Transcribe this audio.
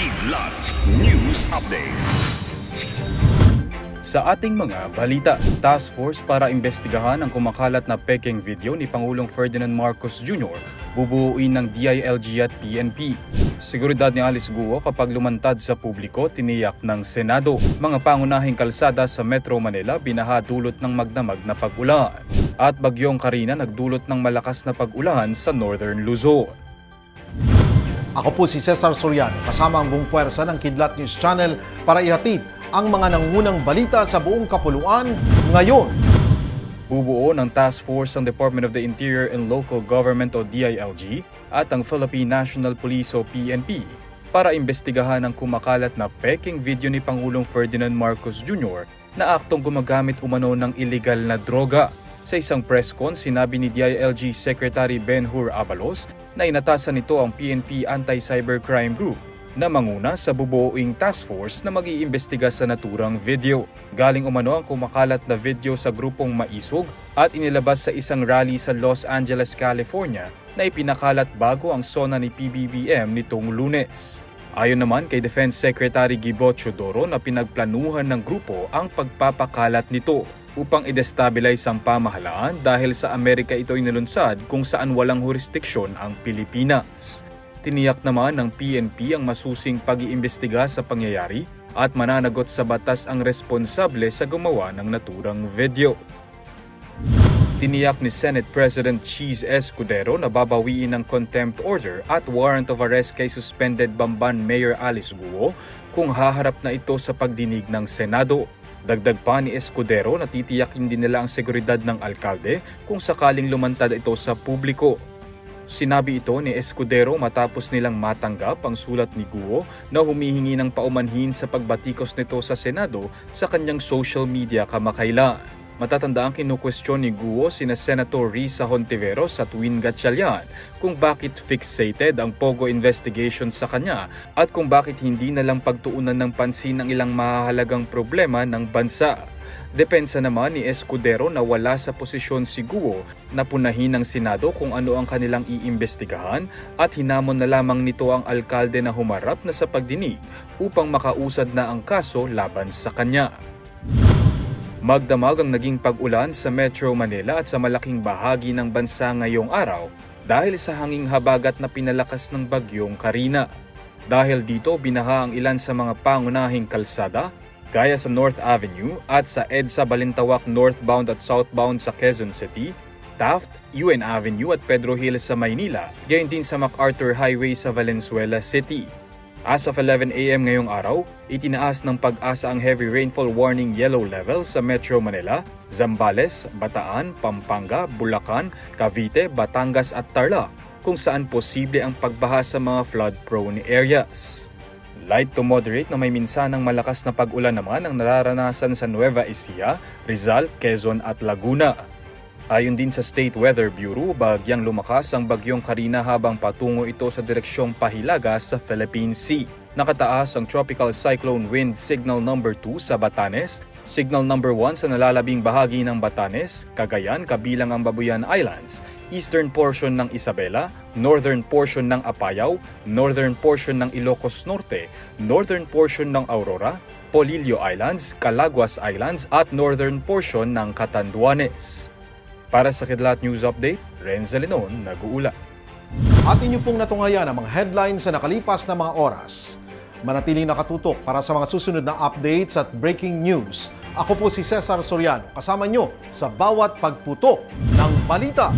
Kidlat News Updates. Sa ating mga balita, task force para imbestigahan ang kumakalat na peking video ni Pangulong Ferdinand Marcos Jr. bubuuin ng DILG at PNP. Seguridad ni Alice Guo kapag lumantad sa publiko, tiniyak ng Senado. Mga pangunahing kalsada sa Metro Manila binaha dulot ng magdamag na pag-ulan. At bagyong Karina nagdulot ng malakas na pag-ulan sa Northern Luzon. Ako po si Cesar Soriano, kasama ang buong puwersa ng Kidlat News Channel para ihatid ang mga nangungunang balita sa buong kapuluan ngayon. Bubuo ng task force ang Department of the Interior and Local Government o DILG at ang Philippine National Police o PNP para imbestigahan ang kumakalat na peking video ni Pangulong Ferdinand Marcos Jr. na aktong gumagamit umano ng iligal na droga. Sa isang press con, sinabi ni DILG Secretary Ben-Hur Abalos na inatasan nito ang PNP Anti-Cybercrime Group na manguna sa bubuoing task force na mag-iimbestiga sa naturang video. Galing umano ang kumakalat na video sa grupong Maisog at inilabas sa isang rally sa Los Angeles, California na ipinakalat bago ang SONA ni PBBM nitong Lunes. Ayon naman kay Defense Secretary Gibo Teodoro na pinagplanuhan ng grupo ang pagpapakalat nito upang i-destabilize ang pamahalaan dahil sa Amerika ito inilunsad kung saan walang jurisdiksyon ang Pilipinas. Tiniyak naman ng PNP ang masusing pag-iimbestiga sa pangyayari at mananagot sa batas ang responsable sa gumawa ng naturang video. Tiniyak ni Senate President Cheese Escudero na babawiin ng contempt order at warrant of arrest kay suspended Bamban Mayor Alice Guo kung haharap na ito sa pagdinig ng Senado. Dagdag pa ni Escudero na titiyakin din nila ang seguridad ng alkalde kung sakaling lumantad ito sa publiko. Sinabi ito ni Escudero matapos nilang matanggap ang sulat ni Guo na humihingi ng paumanhin sa pagbatikos nito sa Senado sa kanyang social media kamakailan. Matatanda ang kinukwestiyon ni Guo sina Senator Risa Hontiveros at Win Gatchalian kung bakit fixated ang Pogo investigation sa kanya at kung bakit hindi na lang pagtuunan ng pansin ang ilang mahahalagang problema ng bansa. Depensa naman ni Escudero na wala sa posisyon si Guo na punahin ng Senado kung ano ang kanilang iimbestigahan at hinamon na lamang nito ang alkalde na humarap na sa pagdinig upang makausad na ang kaso laban sa kanya. Magdamag ang naging pag-ulan sa Metro Manila at sa malaking bahagi ng bansa ngayong araw dahil sa hanging habagat na pinalakas ng bagyong Karina. Dahil dito binaha ang ilan sa mga pangunahing kalsada gaya sa North Avenue at sa EDSA Balintawak northbound at southbound sa Quezon City, Taft, UN Avenue at Pedro Hill sa Maynila, gayon din sa MacArthur Highway sa Valenzuela City. As of 11 AM ngayong araw, itinaas ng Pag-asa ang heavy rainfall warning yellow level sa Metro Manila, Zambales, Bataan, Pampanga, Bulacan, Cavite, Batangas at Tarlac, kung saan posible ang pagbaha sa mga flood-prone areas. Light to moderate na may minsanang malakas na pag-ulan naman ang nararanasan sa Nueva Ecija, Rizal, Quezon at Laguna. Ayon din sa State Weather Bureau, bagyang lumakas ang bagyong Karina habang patungo ito sa direksyong Pahilaga sa Philippine Sea. Nakataas ang Tropical Cyclone Wind Signal number 2 sa Batanes, Signal number 1 sa nalalabing bahagi ng Batanes, Cagayan kabilang ang Babuyan Islands, eastern portion ng Isabela, northern portion ng Apayao, northern portion ng Ilocos Norte, northern portion ng Aurora, Polillo Islands, Calaguas Islands at northern portion ng Catanduanes. Para sa Kidlat News Update, Renza Lenon, nag-uula. At inyo pong natungayan ang mga headlines sa nakalipas na mga oras. Manatiling nakatutok para sa mga susunod na updates at breaking news. Ako po si Cesar Soriano, kasama nyo sa bawat pagputok ng balita.